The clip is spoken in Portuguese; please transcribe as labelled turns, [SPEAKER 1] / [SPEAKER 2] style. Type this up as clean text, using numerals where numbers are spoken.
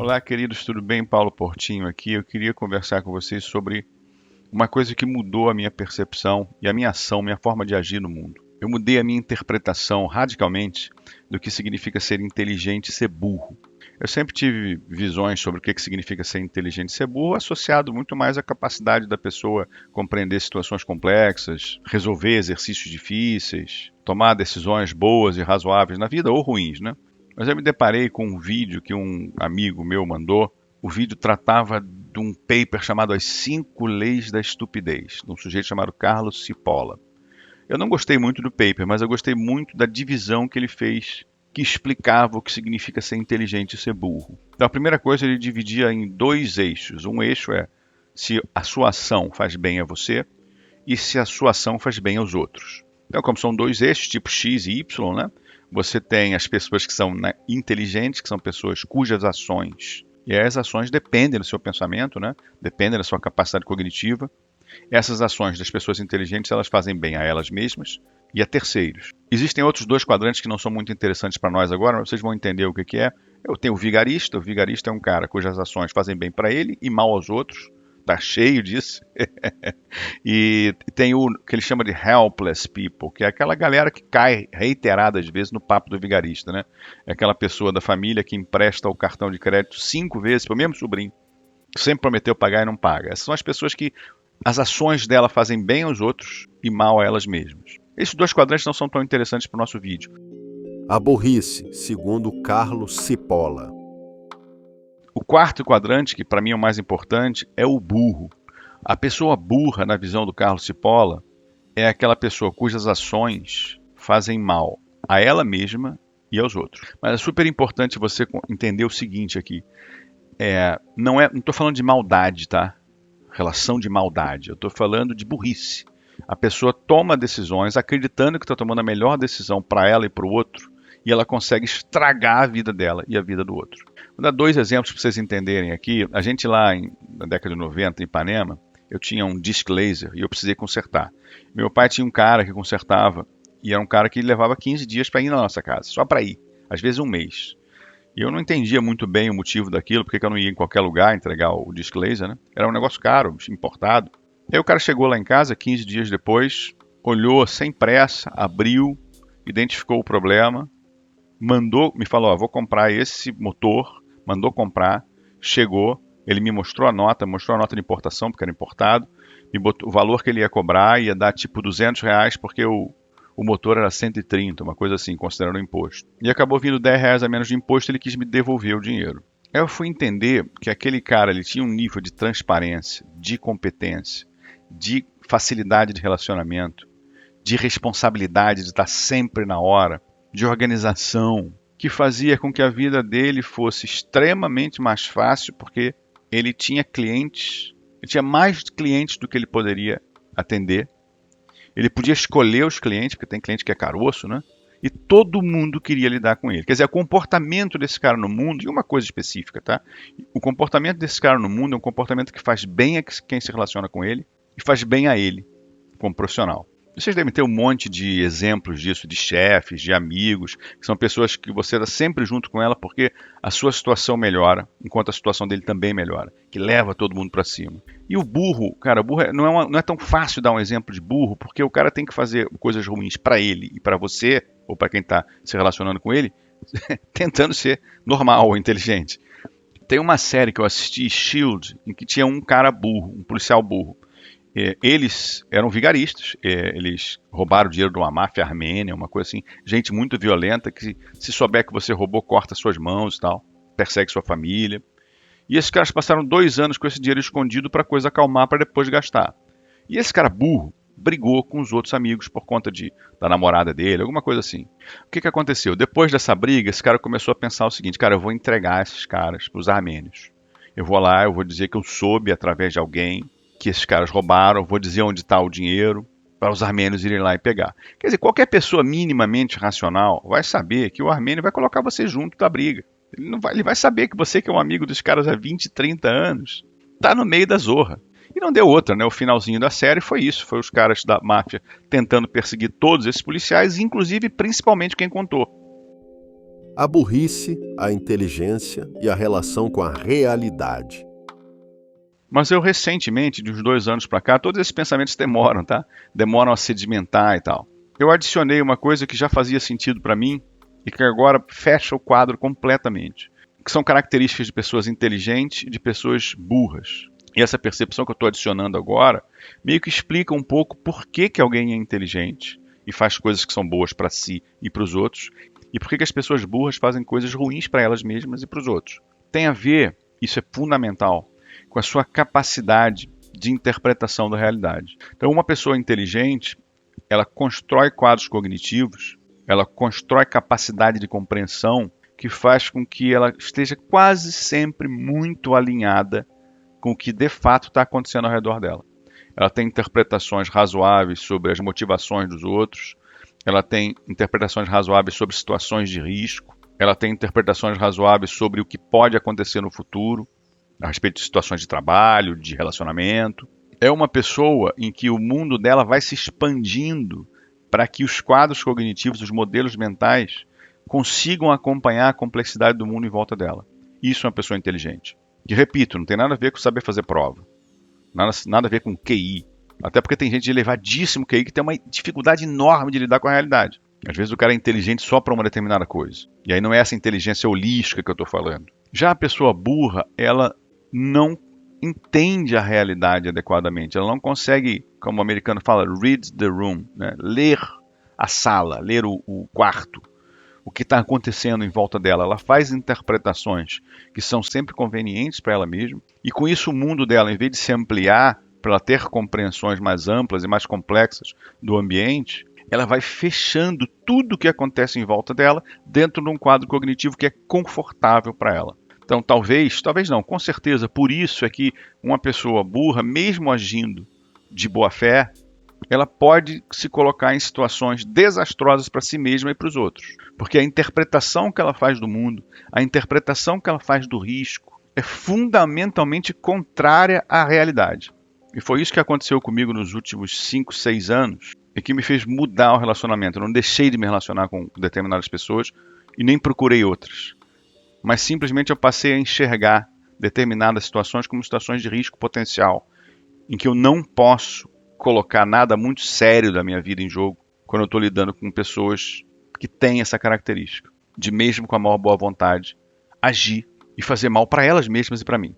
[SPEAKER 1] Olá, queridos, tudo bem? Paulo Portinho aqui. Eu queria conversar com vocês sobre uma coisa que mudou a minha percepção e a minha ação, minha forma de agir no mundo. Eu mudei a minha interpretação radicalmente do que significa ser inteligente e ser burro. Eu sempre tive visões sobre o que significa ser inteligente e ser burro, associado muito mais à capacidade da pessoa compreender situações complexas, resolver exercícios difíceis, tomar decisões boas e razoáveis na vida ou ruins, né? Mas eu me deparei com um vídeo que um amigo meu mandou. O vídeo tratava de um paper chamado As 5 Leis da Estupidez, de um sujeito chamado Carlos Cipolla. Eu não gostei muito do paper, mas eu gostei muito da divisão que ele fez, que explicava o que significa ser inteligente e ser burro. Então, a primeira coisa, ele dividia em 2 eixos. Um eixo é se a sua ação faz bem a você e se a sua ação faz bem aos outros. Então, como são 2 eixos, tipo X e Y, né? Você tem as pessoas que são inteligentes, que são pessoas cujas ações, e as ações dependem do seu pensamento, né? Dependem da sua capacidade cognitiva. Essas ações das pessoas inteligentes, elas fazem bem a elas mesmas e a terceiros. Existem outros 2 quadrantes que não são muito interessantes para nós agora, mas vocês vão entender o que é. Eu tenho o vigarista. O vigarista é um cara cujas ações fazem bem para ele e mal aos outros. Tá cheio disso. E tem o que ele chama de helpless people, que é aquela galera que cai reiteradas vezes no papo do vigarista, né? É aquela pessoa da família que empresta o cartão de crédito 5 vezes para o mesmo sobrinho, que sempre prometeu pagar e não paga. Essas são as pessoas que as ações dela fazem bem aos outros e mal a elas mesmas. Esses 2 quadrantes não são tão interessantes para o nosso vídeo.
[SPEAKER 2] A burrice, segundo Carlos Cipolla.
[SPEAKER 1] O 4º quadrante, que para mim é o mais importante, é o burro. A pessoa burra, na visão do Carlos Cipolla, é aquela pessoa cujas ações fazem mal a ela mesma e aos outros. Mas é super importante você entender o seguinte aqui. Não estou falando de maldade, tá? Relação de maldade. Eu estou falando de burrice. A pessoa toma decisões acreditando que está tomando a melhor decisão para ela e para o outro, e ela consegue estragar a vida dela e a vida do outro. Vou dar 2 exemplos para vocês entenderem aqui. A gente lá na década de 90, em Ipanema, eu tinha um disc laser e eu precisei consertar. Meu pai tinha um cara que consertava e era um cara que levava 15 dias para ir na nossa casa, só para ir, às vezes 1 mês. E eu não entendia muito bem o motivo daquilo, porque eu não ia em qualquer lugar entregar o disc laser, né? Era um negócio caro, importado. Aí o cara chegou lá em casa 15 dias depois, olhou sem pressa, abriu, identificou o problema, me falou, vou comprar esse motor, mandou comprar, chegou, ele me mostrou a nota de importação, porque era importado, me botou o valor que ele ia cobrar, ia dar tipo R$ 200, porque o motor era 130, uma coisa assim, considerando o imposto. E acabou vindo R$ 10 a menos de imposto, ele quis me devolver o dinheiro. Aí eu fui entender que aquele cara, ele tinha um nível de transparência, de competência, de facilidade de relacionamento, de responsabilidade de estar sempre na hora, de organização, que fazia com que a vida dele fosse extremamente mais fácil, porque ele tinha clientes, ele tinha mais clientes do que ele poderia atender. Ele podia escolher os clientes, porque tem cliente que é caroço, né? E todo mundo queria lidar com ele. Quer dizer, o comportamento desse cara no mundo, e uma coisa específica, tá? O comportamento desse cara no mundo é um comportamento que faz bem a quem se relaciona com ele e faz bem a ele como profissional. Vocês devem ter um monte de exemplos disso, de chefes, de amigos, que são pessoas que você está sempre junto com ela porque a sua situação melhora, enquanto a situação dele também melhora, que leva todo mundo para cima. E o burro, cara, não é tão fácil dar um exemplo de burro, porque o cara tem que fazer coisas ruins para ele e para você, ou para quem está se relacionando com ele, tentando ser normal ou inteligente. Tem uma série que eu assisti, Shield, em que tinha um cara burro, um policial burro. Eles eram vigaristas, eles roubaram dinheiro de uma máfia armênia, uma coisa assim, gente muito violenta, que se souber que você roubou, corta suas mãos e tal, persegue sua família. E esses caras passaram 2 anos com esse dinheiro escondido para a coisa acalmar, para depois gastar. E esse cara burro brigou com os outros amigos por conta da namorada dele, alguma coisa assim. O que aconteceu? Depois dessa briga, esse cara começou a pensar o seguinte, cara, eu vou entregar esses caras para os armênios. Eu vou lá, eu vou dizer que eu soube através de alguém que esses caras roubaram, vou dizer onde está o dinheiro, para os armênios irem lá e pegar. Quer dizer, qualquer pessoa minimamente racional vai saber que o armênio vai colocar você junto da briga. Ele vai saber que você, que é um amigo dos caras há 20, 30 anos, está no meio da zorra. E não deu outra, né? O finalzinho da série foi isso, foi os caras da máfia tentando perseguir todos esses policiais, inclusive, principalmente, quem contou.
[SPEAKER 2] A burrice, a inteligência e a relação com a realidade.
[SPEAKER 1] Mas eu recentemente, de uns 2 anos para cá, todos esses pensamentos demoram, tá? Demoram a sedimentar e tal. Eu adicionei uma coisa que já fazia sentido para mim e que agora fecha o quadro completamente, que são características de pessoas inteligentes e de pessoas burras. E essa percepção que eu estou adicionando agora meio que explica um pouco por que que alguém é inteligente e faz coisas que são boas para si e para os outros, e por que que as pessoas burras fazem coisas ruins para elas mesmas e para os outros. Tem a ver, isso é fundamental, com a sua capacidade de interpretação da realidade. Então, uma pessoa inteligente, ela constrói quadros cognitivos, ela constrói capacidade de compreensão que faz com que ela esteja quase sempre muito alinhada com o que de fato está acontecendo ao redor dela. Ela tem interpretações razoáveis sobre as motivações dos outros, ela tem interpretações razoáveis sobre situações de risco, ela tem interpretações razoáveis sobre o que pode acontecer no futuro, a respeito de situações de trabalho, de relacionamento. É uma pessoa em que o mundo dela vai se expandindo para que os quadros cognitivos, os modelos mentais, consigam acompanhar a complexidade do mundo em volta dela. Isso é uma pessoa inteligente. E repito, não tem nada a ver com saber fazer prova. Nada a ver com QI. Até porque tem gente de elevadíssimo QI que tem uma dificuldade enorme de lidar com a realidade. Às vezes o cara é inteligente só para uma determinada coisa. E aí não é essa inteligência holística que eu estou falando. Já a pessoa burra, ela não entende a realidade adequadamente. Ela não consegue, como o americano fala, read the room, né? Ler a sala, ler o quarto, o que está acontecendo em volta dela. Ela faz interpretações que são sempre convenientes para ela mesma, e com isso o mundo dela, em vez de se ampliar para ela ter compreensões mais amplas e mais complexas do ambiente, ela vai fechando tudo o que acontece em volta dela dentro de um quadro cognitivo que é confortável para ela. Então, talvez não, com certeza, por isso é que uma pessoa burra, mesmo agindo de boa fé, ela pode se colocar em situações desastrosas para si mesma e para os outros. Porque a interpretação que ela faz do mundo, a interpretação que ela faz do risco, é fundamentalmente contrária à realidade. E foi isso que aconteceu comigo nos últimos 5, 6 anos, e que me fez mudar o relacionamento. Eu não deixei de me relacionar com determinadas pessoas e nem procurei outras. Mas simplesmente eu passei a enxergar determinadas situações como situações de risco potencial, em que eu não posso colocar nada muito sério da minha vida em jogo quando eu estou lidando com pessoas que têm essa característica, de mesmo com a maior boa vontade, agir e fazer mal para elas mesmas e para mim.